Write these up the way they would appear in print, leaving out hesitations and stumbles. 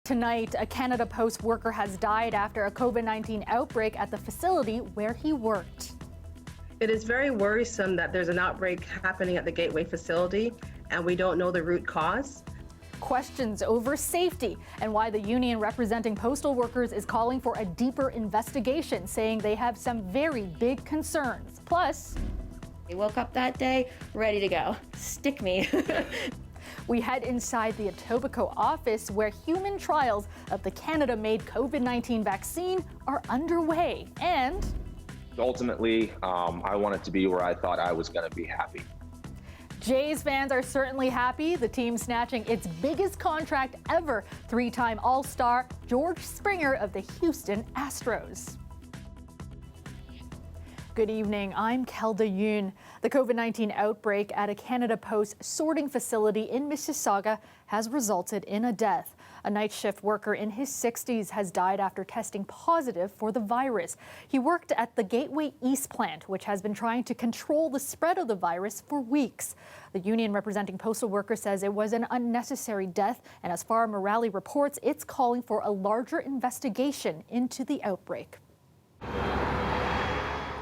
Tonight, a Canada Post worker has died after a COVID-19 outbreak at the facility where he worked. It is very worrisome that there's an outbreak happening at the Gateway facility and we don't know the root cause. Questions over safety and why the union representing postal workers is calling for a deeper investigation, saying they have some very big concerns. Plus, I woke up that day ready to go. Stick me. We head inside the Etobicoke office where human trials of the Canada-made COVID-19 vaccine are underway. And ultimately, I want it to be where I thought I was going to be happy. Jays fans are certainly happy. The team snatching its biggest contract ever, three-time All-Star George Springer of the Houston Astros. Good evening, I'm Kelda Yoon. The COVID-19 outbreak at a Canada Post sorting facility in Mississauga has resulted in a death. A night shift worker in his 60s has died after testing positive for the virus. He worked at the Gateway East plant, which has been trying to control the spread of the virus for weeks. The union representing postal workers says it was an unnecessary death, and as Farah Morali reports, it's calling for a larger investigation into the outbreak.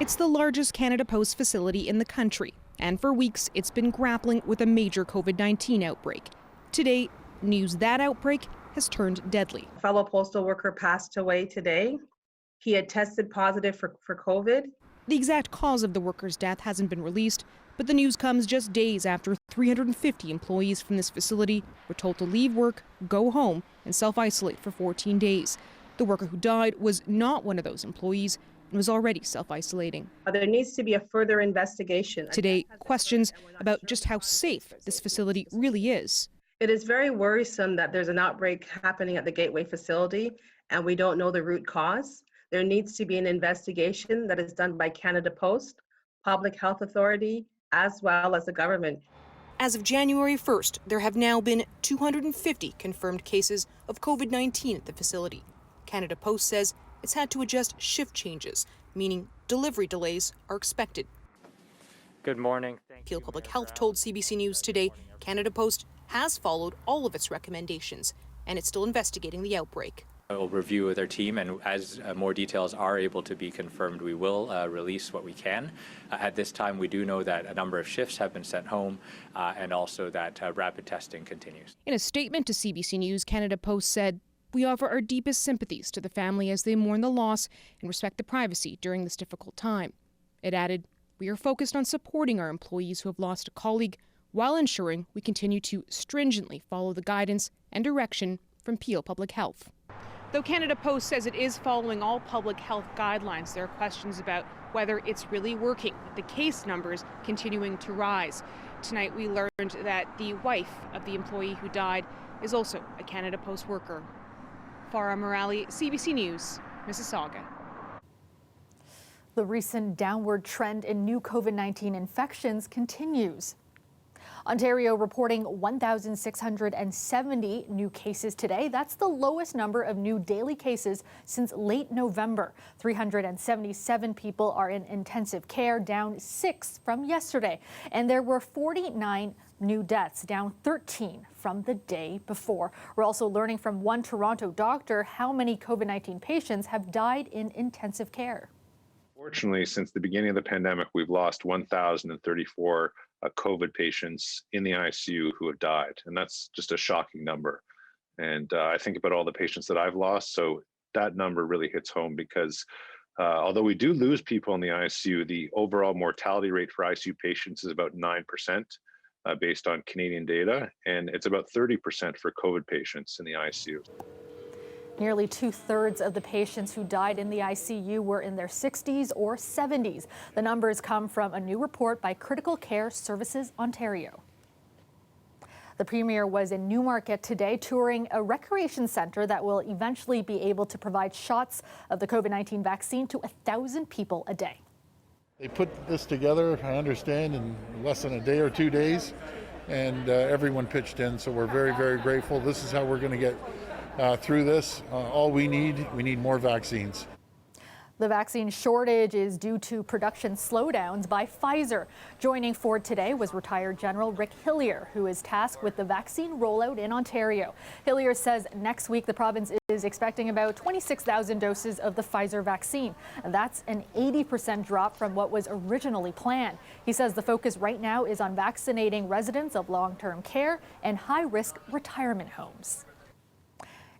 It's the largest Canada Post facility in the country, and for weeks it's been grappling with a major COVID-19 outbreak. Today, news that outbreak has turned deadly. A fellow postal worker passed away today. He had tested positive for COVID. The exact cause of the worker's death hasn't been released, but the news comes just days after 350 employees from this facility were told to leave work, go home, and self-isolate for 14 days. The worker who died was not one of those employees and was already self-isolating. There needs to be a further investigation. Today, questions about just how safe this facility really is. It is very worrisome that there's an outbreak happening at the Gateway facility and we don't know the root cause. There needs to be an investigation that is done by Canada Post, Public Health Authority, as well as the government. As of January 1st, there have now been 250 confirmed cases of COVID-19 at the facility. Canada Post says it's had to adjust shift changes, meaning delivery delays are expected. Good morning. Peel Public Health told CBC News today Canada Post has followed all of its recommendations, and it's still investigating the outbreak. We'll review with our team, and as more details are able to be confirmed, we will release what we can. At this time, we do know that a number of shifts have been sent home, and also that rapid testing continues. In a statement to CBC News, Canada Post said, "We offer our deepest sympathies to the family as they mourn the loss and respect the privacy during this difficult time." It added, "We are focused on supporting our employees who have lost a colleague while ensuring we continue to stringently follow the guidance and direction from Peel Public Health." Though Canada Post says it is following all public health guidelines, there are questions about whether it's really working, with the case numbers continuing to rise. Tonight we learned that the wife of the employee who died is also a Canada Post worker. Farah Morali, CBC News, Mississauga. The recent downward trend in new COVID-19 infections continues. Ontario reporting 1,670 new cases today. That's the lowest number of new daily cases since late November. 377 people are in intensive care, down 6 from yesterday. And there were 49 new deaths, down 13 from the day before. We're also learning from one Toronto doctor how many COVID-19 patients have died in intensive care. Fortunately, since the beginning of the pandemic, we've lost 1,034 COVID patients in the ICU who have died. And that's just a shocking number. And I think about all the patients that I've lost. So that number really hits home because although we do lose people in the ICU, the overall mortality rate for ICU patients is about 9% based on Canadian data. And it's about 30% for COVID patients in the ICU. Nearly 2/3 of the patients who died in the ICU were in their 60s or 70s. The numbers come from a new report by Critical Care Services Ontario. The Premier was in Newmarket today touring a recreation centre that will eventually be able to provide shots of the COVID-19 vaccine to 1,000 people a day. They put this together, I understand, in less than a day or 2 days, and everyone pitched in, so we're very, very grateful. This is how we're going to get through this. All we need more vaccines. The vaccine shortage is due to production slowdowns by Pfizer. Joining Ford today was retired General Rick Hillier, who is tasked with the vaccine rollout in Ontario. Hillier says next week the province is expecting about 26,000 doses of the Pfizer vaccine, and that's an 80% drop from what was originally planned. He says the focus right now is on vaccinating residents of long-term care and high-risk retirement homes.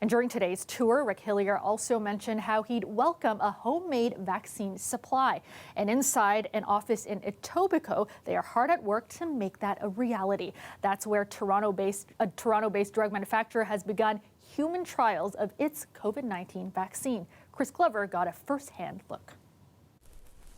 And during today's tour, Rick Hillier also mentioned how he'd welcome a homemade vaccine supply. And inside an office in Etobicoke, they are hard at work to make that a reality. That's where a Toronto-based drug manufacturer has begun human trials of its COVID-19 vaccine. Chris Glover got a first-hand look.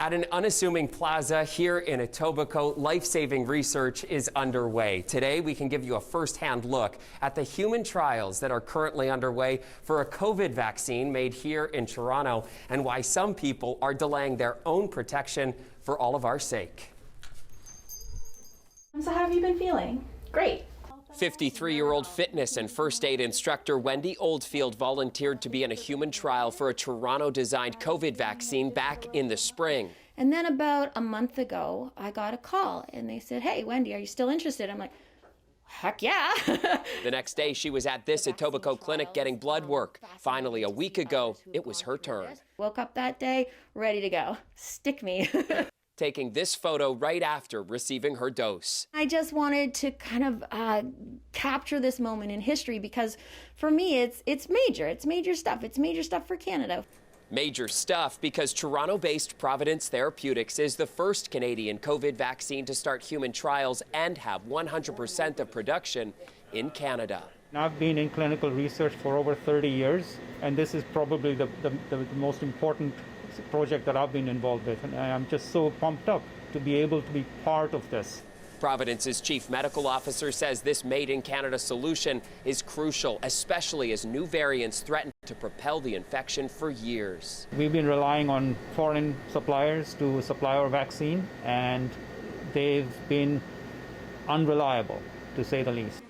At an unassuming plaza here in Etobicoke, life-saving research is underway. Today, we can give you a first-hand look at the human trials that are currently underway for a COVID vaccine made here in Toronto and why some people are delaying their own protection for all of our sake. So how have you been feeling? Great. 53-year-old fitness and first aid instructor Wendy Oldfield volunteered to be in a human trial for a Toronto-designed COVID vaccine back in the spring. And then about a month ago, I got a call and they said, "Hey, Wendy, are you still interested?" I'm like, heck yeah. The next day, she was at this Etobicoke clinic getting blood work. Finally, a week ago, it was her turn. Woke up that day, ready to go. Stick me. Taking this photo right after receiving her dose. I just wanted to kind of capture this moment in history because for me, it's major. It's major stuff. It's major stuff for Canada. Major stuff because Toronto-based Providence Therapeutics is the first Canadian COVID vaccine to start human trials and have 100% of production in Canada. I've been in clinical research for over 30 years, and this is probably the most important project that I've been involved with, and I'm just so pumped up to be able to be part of this. Providence's chief medical officer says this made-in-Canada solution is crucial, especially as new variants threaten to propel the infection for years. We've been relying on foreign suppliers to supply our vaccine, and they've been unreliable, to say the least.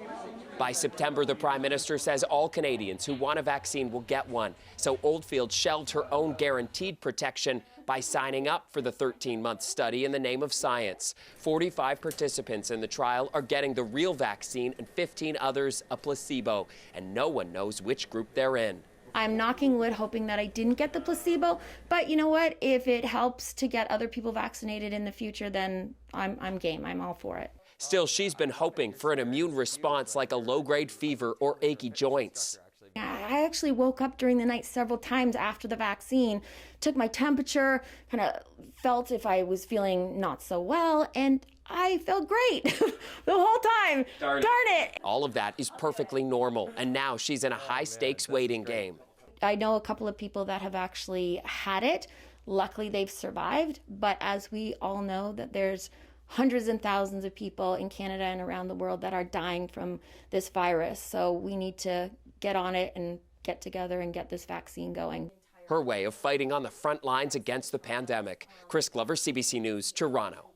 By September, the Prime Minister says all Canadians who want a vaccine will get one. So Oldfield shelved her own guaranteed protection by signing up for the 13-month study in the name of science. 45 participants in the trial are getting the real vaccine and 15 others a placebo. And no one knows which group they're in. I'm knocking wood, hoping that I didn't get the placebo. But you know what? If it helps to get other people vaccinated in the future, then I'm game. I'm all for it. Still, she's been hoping for an immune response like a low-grade fever or achy joints. I actually woke up during the night several times after the vaccine, took my temperature, kind of felt if I was feeling not so well, and I felt great the whole time. Darn it. All of that is perfectly normal, and now she's in a high-stakes waiting game. I know a couple of people that have actually had it. Luckily, they've survived, but as we all know, that there's hundreds and thousands of people in Canada and around the world that are dying from this virus. So we need to get on it and get together and get this vaccine going. Her way of fighting on the front lines against the pandemic. Chris Glover, CBC News, Toronto.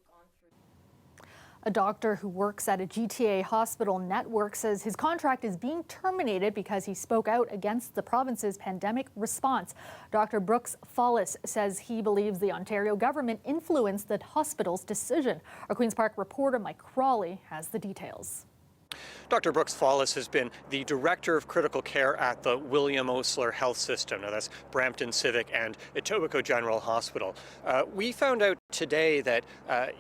A doctor who works at a GTA hospital network says his contract is being terminated because he spoke out against the province's pandemic response. Dr. Brooks Follis says he believes the Ontario government influenced the hospital's decision. Our Queen's Park reporter Mike Crawley has the details. Dr. Brooks Follis has been the director of critical care at the William Osler Health System. Now that's Brampton Civic and Etobicoke General Hospital. We found out today that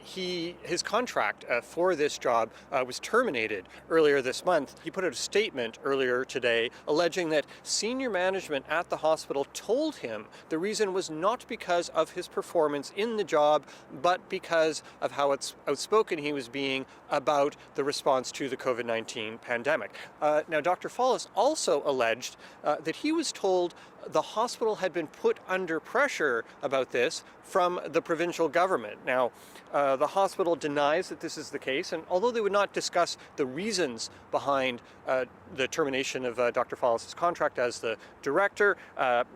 his contract for this job was terminated earlier this month. He put out a statement earlier today alleging that senior management at the hospital told him the reason was not because of his performance in the job, but because of how outspoken he was being about the response to the COVID-19 pandemic. Now, Dr. Follis also alleged that he was told the hospital had been put under pressure about this from the provincial government. Now, the hospital denies that this is the case, and although they would not discuss the reasons behind the termination of Dr. Follis' contract as the director,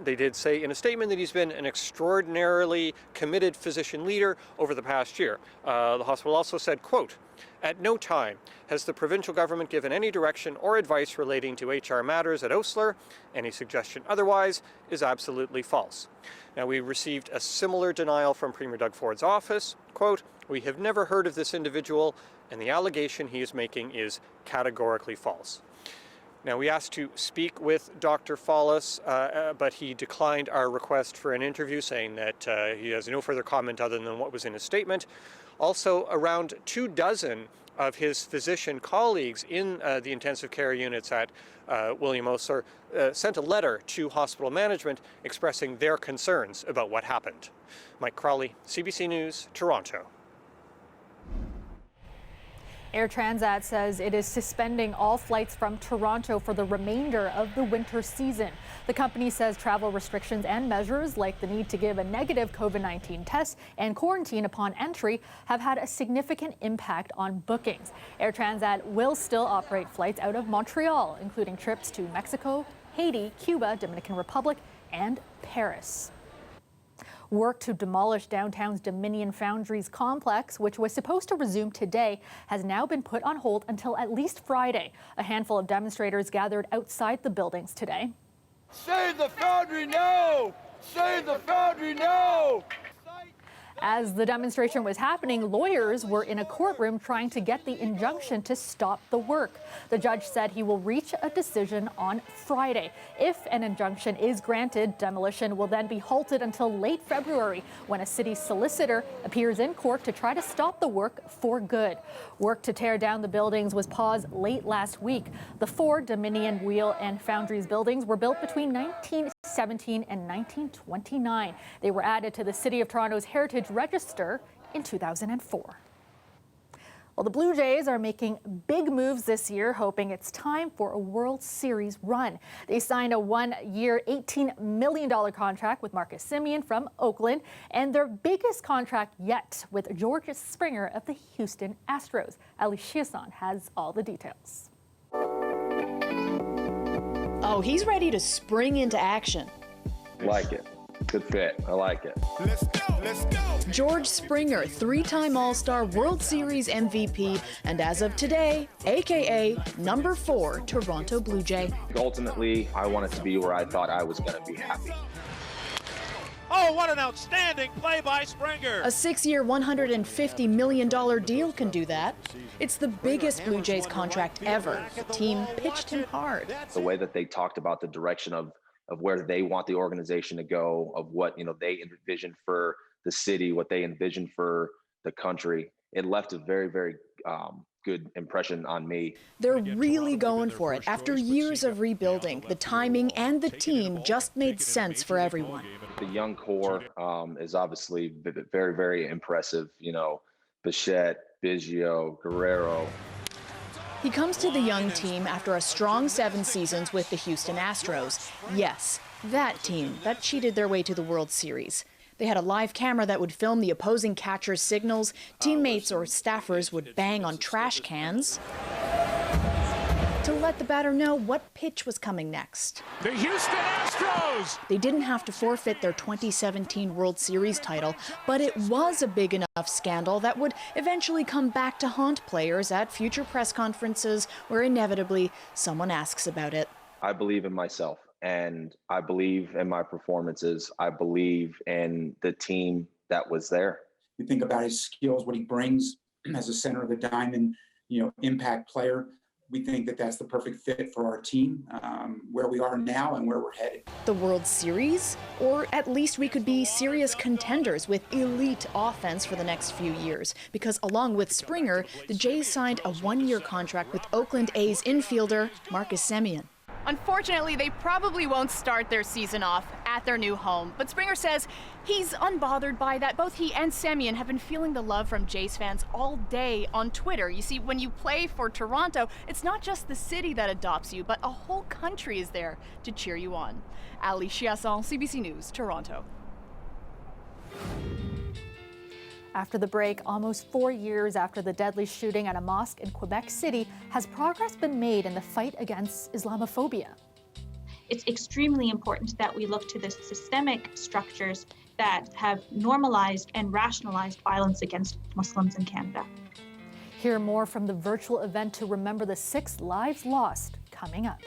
they did say in a statement that he's been an extraordinarily committed physician leader over the past year. The hospital also said, quote, "At no time has the provincial government given any direction or advice relating to HR matters at Osler. Any suggestion otherwise is absolutely false. Now, we received a similar denial from Premier Doug Ford's office. Quote, "We have never heard of this individual, and the allegation he is making is categorically false." Now, we asked to speak with Dr. Follis, but he declined our request for an interview, saying that he has no further comment other than what was in his statement. Also, around 24 of his physician colleagues in the intensive care units at William Osler sent a letter to hospital management expressing their concerns about what happened. Mike Crawley, CBC News, Toronto. Air Transat says it is suspending all flights from Toronto for the remainder of the winter season. The company says travel restrictions and measures like the need to give a negative COVID-19 test and quarantine upon entry have had a significant impact on bookings. Air Transat will still operate flights out of Montreal, including trips to Mexico, Haiti, Cuba, Dominican Republic, and Paris. Work to demolish downtown's Dominion Foundry's complex, which was supposed to resume today, has now been put on hold until at least Friday. A handful of demonstrators gathered outside the buildings today. Save the Foundry now! Save the Foundry now! As the demonstration was happening, lawyers were in a courtroom trying to get the injunction to stop the work. The judge said he will reach a decision on Friday. If an injunction is granted, demolition will then be halted until late February, when a city solicitor appears in court to try to stop the work for good. Work to tear down the buildings was paused late last week. The 4 Dominion, Wheel, and Foundry's buildings were built between 1917 and 1929. They were added to the City of Toronto's Heritage Register in 2004. Well, the Blue Jays are making big moves this year, hoping it's time for a World Series run. They signed a 1-year, $18 million contract with Marcus Semien from Oakland, and their biggest contract yet with George Springer of the Houston Astros. Ali Chiasson has all the details. Oh, he's ready to spring into action. Like it. Good fit. I like it. Let's go! Let's go! George Springer, 3-time All-Star, World Series MVP, and as of today, AKA number 4 Toronto Blue Jay. Ultimately, I wanted to be where I thought I was going to be happy. Oh, what an outstanding play by Springer! A 6-year, $150 million deal can do that. It's the biggest Blue Jays contract ever. The team pitched him hard. The way that they talked about the direction of where they want the organization to go, of what they envision for the city, what they envision for the country, it left a very, very good impression on me. They're really going for it. After years of rebuilding, the timing and the team just made sense for everyone. The young core is obviously very, very impressive. Bichette, Biggio, Guerrero. He comes to the young team after a strong 7 seasons with the Houston Astros. Yes, that team that cheated their way to the World Series. They had a live camera that would film the opposing catcher's signals. Teammates or staffers would bang on trash cans to let the batter know what pitch was coming next. The Houston Astros! They didn't have to forfeit their 2017 World Series title, but it was a big enough scandal that would eventually come back to haunt players at future press conferences where inevitably someone asks about it. I believe in myself, and I believe in my performances. I believe in the team that was there. You think about his skills, what he brings as a center of the diamond, impact player. We think that that's the perfect fit for our team, where we are now and where we're headed. The World Series? Or at least we could be serious contenders with elite offense for the next few years. Because along with Springer, the Jays signed a 1-year contract with Oakland A's infielder Marcus Semien. Unfortunately, they probably won't start their season off at their new home. But Springer says he's unbothered by that. Both he and Semien have been feeling the love from Jays fans all day on Twitter. You see, when you play for Toronto, it's not just the city that adopts you, but a whole country is there to cheer you on. Ali Chiasson, CBC News, Toronto. After the break, almost 4 years after the deadly shooting at a mosque in Quebec City, has progress been made in the fight against Islamophobia? It's extremely important that we look to the systemic structures that have normalized and rationalized violence against Muslims in Canada. Hear more from the virtual event to remember the 6 lives lost coming up.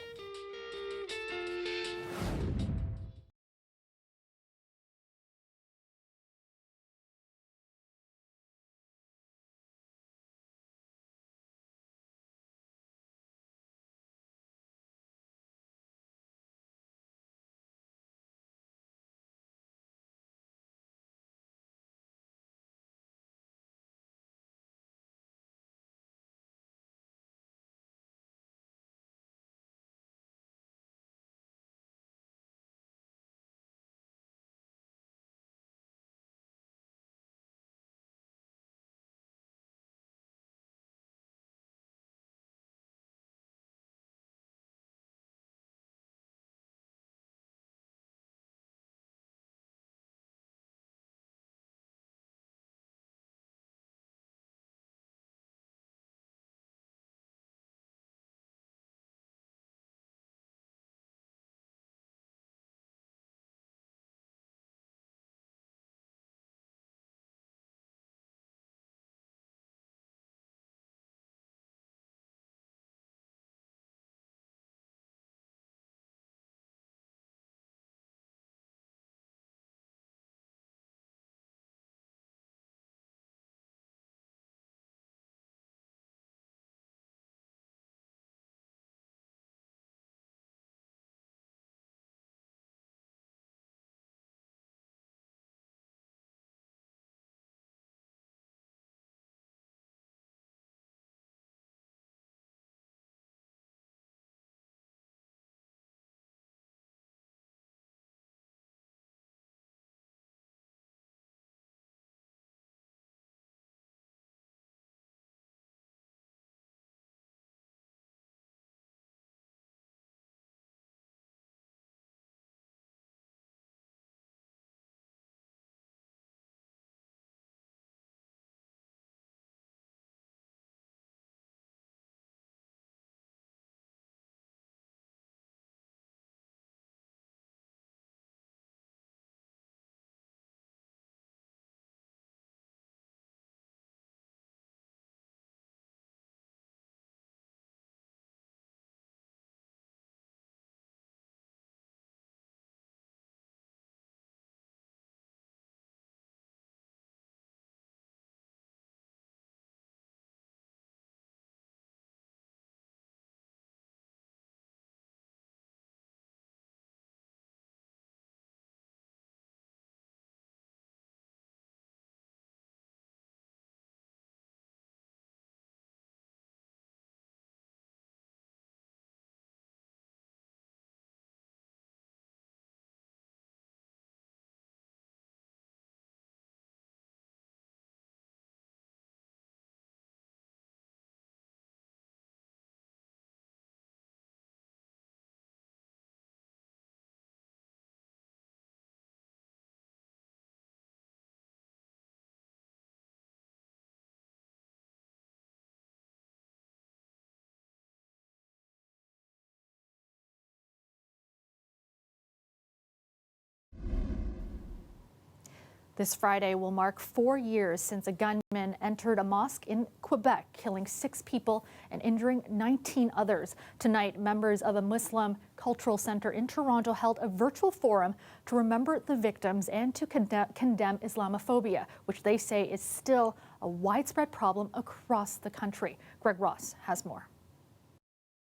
This Friday will mark 4 years since a gunman entered a mosque in Quebec, killing 6 people and injuring 19 others. Tonight, members of a Muslim cultural center in Toronto held a virtual forum to remember the victims and to condemn Islamophobia, which they say is still a widespread problem across the country. Greg Ross has more.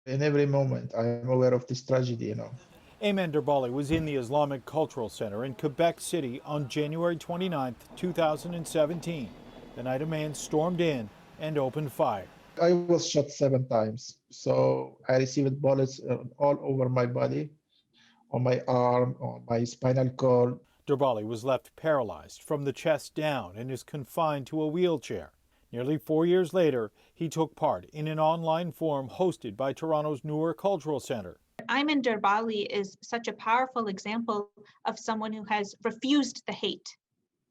In every moment, I am aware of this tragedy, Ayman Derbali was in the Islamic Cultural Center in Quebec City on January 29, 2017, the night a man stormed in and opened fire. I was shot 7 times, so I received bullets all over my body, on my arm, on my spinal cord. Derbali was left paralyzed from the chest down and is confined to a wheelchair. Nearly 4 years later, he took part in an online forum hosted by Toronto's newer cultural center. Ayman Derbali is such a powerful example of someone who has refused the hate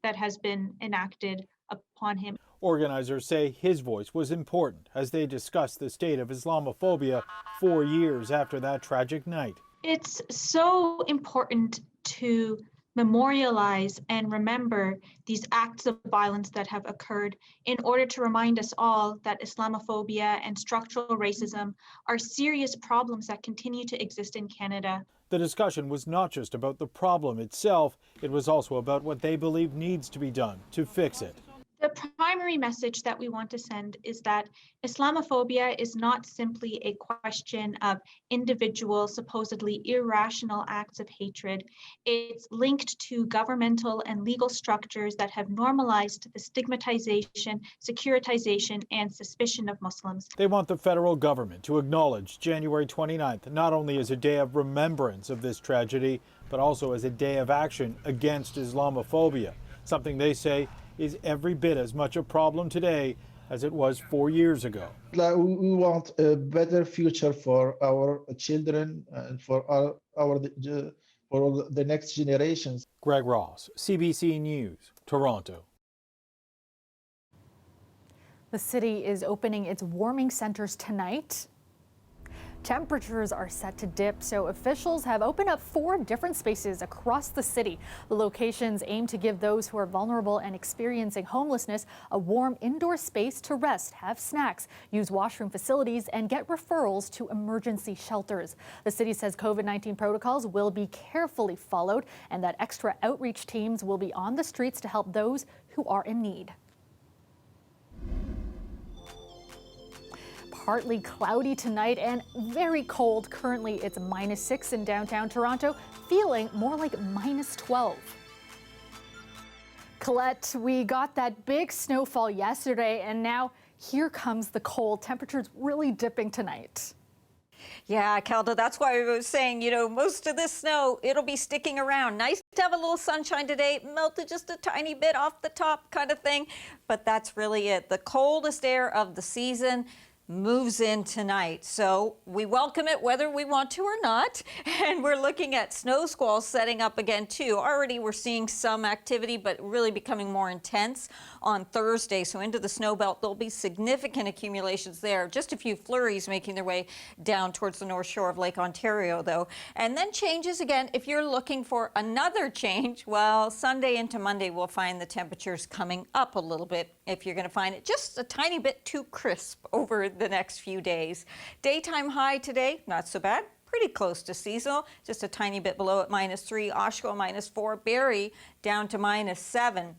that has been enacted upon him. Organizers say his voice was important as they discussed the state of Islamophobia 4 years after that tragic night. It's so important to memorialize and remember these acts of violence that have occurred in order to remind us all that Islamophobia and structural racism are serious problems that continue to exist in Canada. The discussion was not just about the problem itself, it was also about what they believe needs to be done to fix it. The primary message that we want to send is that Islamophobia is not simply a question of individual, supposedly irrational acts of hatred. It's linked to governmental and legal structures that have normalized the stigmatization, securitization, and suspicion of Muslims. They want the federal government to acknowledge January 29th not only as a day of remembrance of this tragedy, but also as a day of action against Islamophobia, something they say is every bit as much a problem today as it was 4 years ago. We want a better future for our children and for the next generations. Greg Ross, CBC News, Toronto. The city is opening its warming centers tonight. Temperatures are set to dip, so officials have opened up 4 different spaces across the city. The locations aim to give those who are vulnerable and experiencing homelessness a warm indoor space to rest, have snacks, use washroom facilities, and get referrals to emergency shelters. The city says COVID-19 protocols will be carefully followed and that extra outreach teams will be on the streets to help those who are in need. Partly cloudy tonight and very cold. Currently, it's -6 in downtown Toronto, feeling more like -12. Colette, we got that big snowfall yesterday, and now here comes the cold. Temperatures really dipping tonight. Yeah, Kelda, that's why I was saying, most of this snow, it'll be sticking around. Nice to have a little sunshine today. It melted just a tiny bit off the top kind of thing, but that's really it. The coldest air of the season moves in tonight. So we welcome it whether we want to or not. And we're looking at snow squalls setting up again too. Already we're seeing some activity, but really becoming more intense on Thursday. So into the snow belt, there'll be significant accumulations there. Just a few flurries making their way down towards the north shore of Lake Ontario though. And then changes again. If you're looking for another change, well, Sunday into Monday, we'll find the temperatures coming up a little bit. If you're going to find it just a tiny bit too crisp over the next few days. Daytime high today, not so bad. Pretty close to seasonal, just a tiny bit below at -3. Oshkosh -4. Barrie down to -7.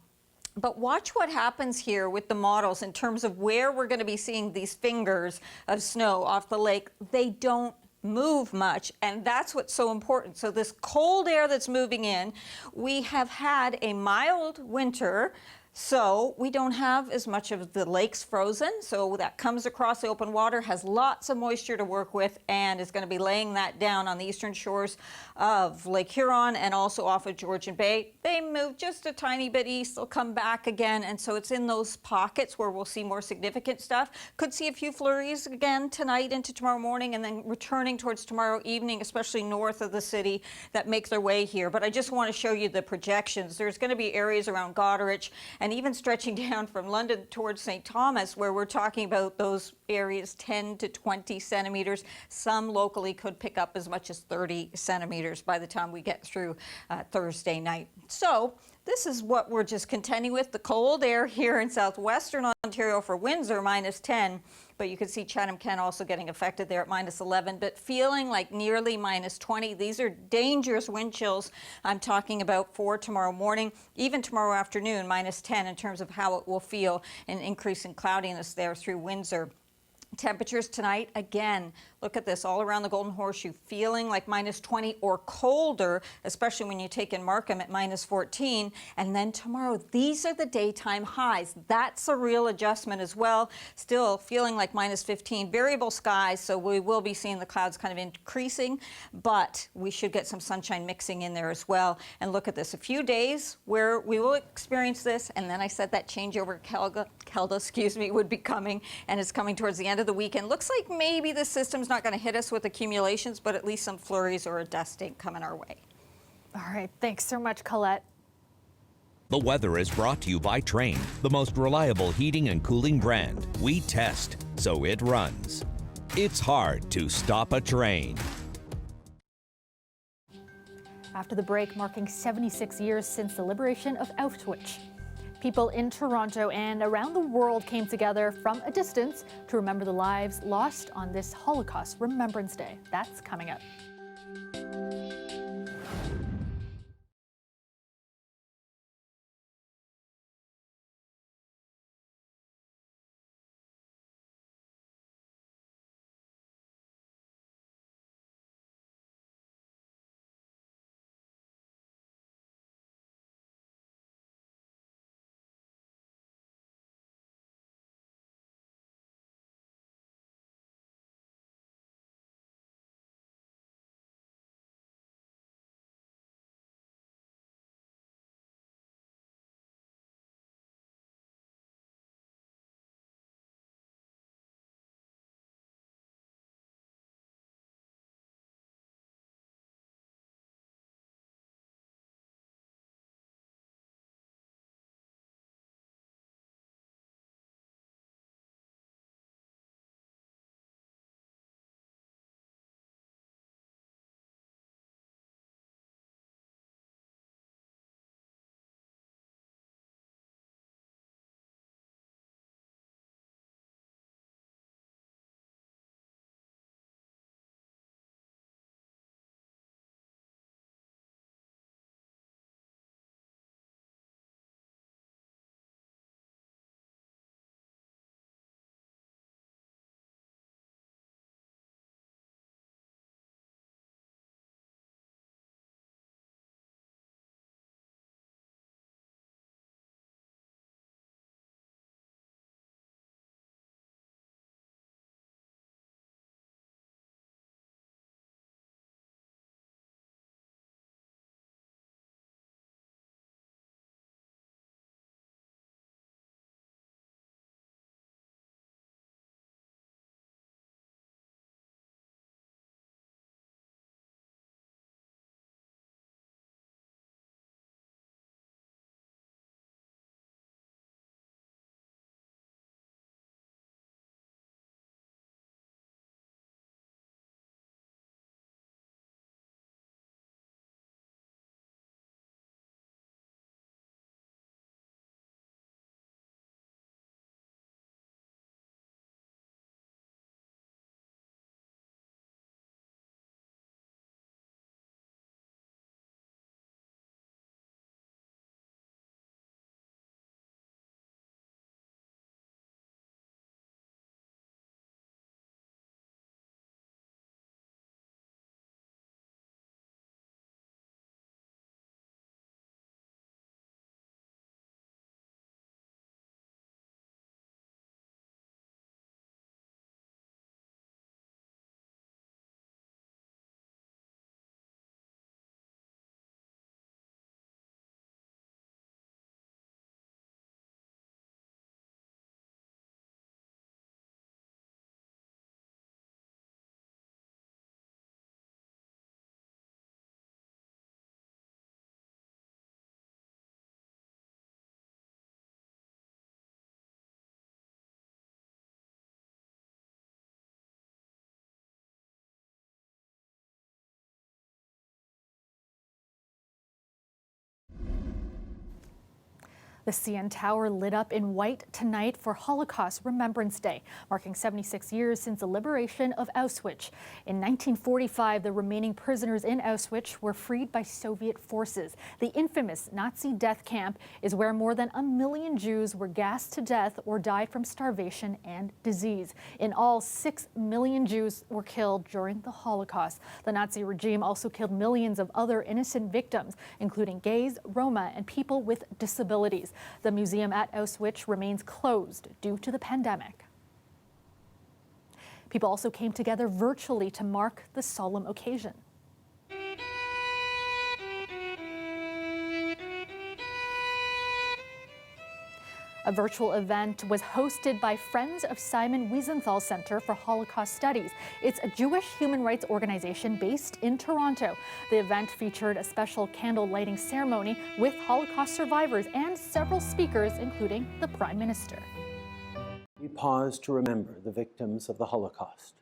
But watch what happens here with the models in terms of where we're going to be seeing these fingers of snow off the lake. They don't move much, and that's what's so important. So this cold air that's moving in, we have had a mild winter, so we don't have as much of the lakes frozen. So that comes across the open water, has lots of moisture to work with, and is going to be laying that down on the eastern shores of Lake Huron and also off of Georgian Bay. They move just a tiny bit east, they'll come back again, and so it's in those pockets where we'll see more significant stuff. Could see a few flurries again tonight into tomorrow morning, and then returning towards tomorrow evening, especially north of the city, that make their way here. But I just want to show you the projections. There's going to be areas around Goderich and even stretching down from London towards St. Thomas, where we're talking about those areas 10 to 20 centimeters. Some locally could pick up as much as 30 centimeters by the time we get through Thursday night. So This is what we're just contending with. The cold air here in southwestern Ontario for Windsor, -10. But you can see Chatham-Kent also getting affected there at -11, but feeling like nearly -20. These are dangerous wind chills I'm talking about for tomorrow morning, even tomorrow afternoon, -10 in terms of how it will feel, an increase in cloudiness there through Windsor. Temperatures tonight, again, look at this, all around the Golden Horseshoe, feeling like -20 or colder, especially when you take in Markham at -14. And then tomorrow, these are the daytime highs. That's a real adjustment as well. Still feeling like -15, variable skies, so we will be seeing the clouds kind of increasing, but we should get some sunshine mixing in there as well. And look at this, a few days where we will experience this, and then I said that changeover, Kelda, would be coming, and it's coming towards the end of the weekend. Looks like maybe the system's not going to hit us with accumulations, but at least some flurries or a dusting coming our way. All right, thanks so much, Colette. The weather is brought to you by Trane, the most reliable heating and cooling brand. We test, so it runs. It's hard to stop a train. After the break, marking 76 years since the liberation of Auschwitz. People in Toronto and around the world came together from a distance to remember the lives lost on this Holocaust Remembrance Day. That's coming up. The CN Tower lit up in white tonight for Holocaust Remembrance Day, marking 76 years since the liberation of Auschwitz. In 1945, the remaining prisoners in Auschwitz were freed by Soviet forces. The infamous Nazi death camp is where more than 1 million Jews were gassed to death or died from starvation and disease. In all, 6 million Jews were killed during the Holocaust. The Nazi regime also killed millions of other innocent victims, including gays, Roma, and people with disabilities. The museum at Auschwitz remains closed due to the pandemic. People also came together virtually to mark the solemn occasion. A virtual event was hosted by Friends of Simon Wiesenthal Center for Holocaust Studies. It's a Jewish human rights organization based in Toronto. The event featured a special candle lighting ceremony with Holocaust survivors and several speakers, including the Prime Minister. We pause to remember the victims of the Holocaust.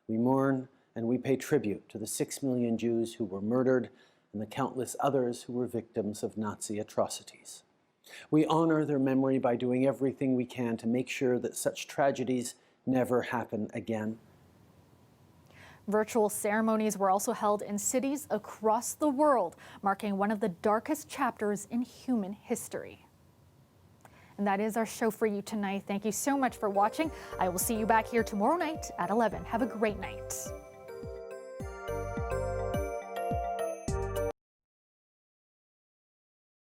We mourn and we pay tribute to the 6 million Jews who were murdered and the countless others who were victims of Nazi atrocities. We honor their memory by doing everything we can to make sure that such tragedies never happen again. Virtual ceremonies were also held in cities across the world, marking one of the darkest chapters in human history. And that is our show for you tonight. Thank you so much for watching. I will see you back here tomorrow night at 11. Have a great night.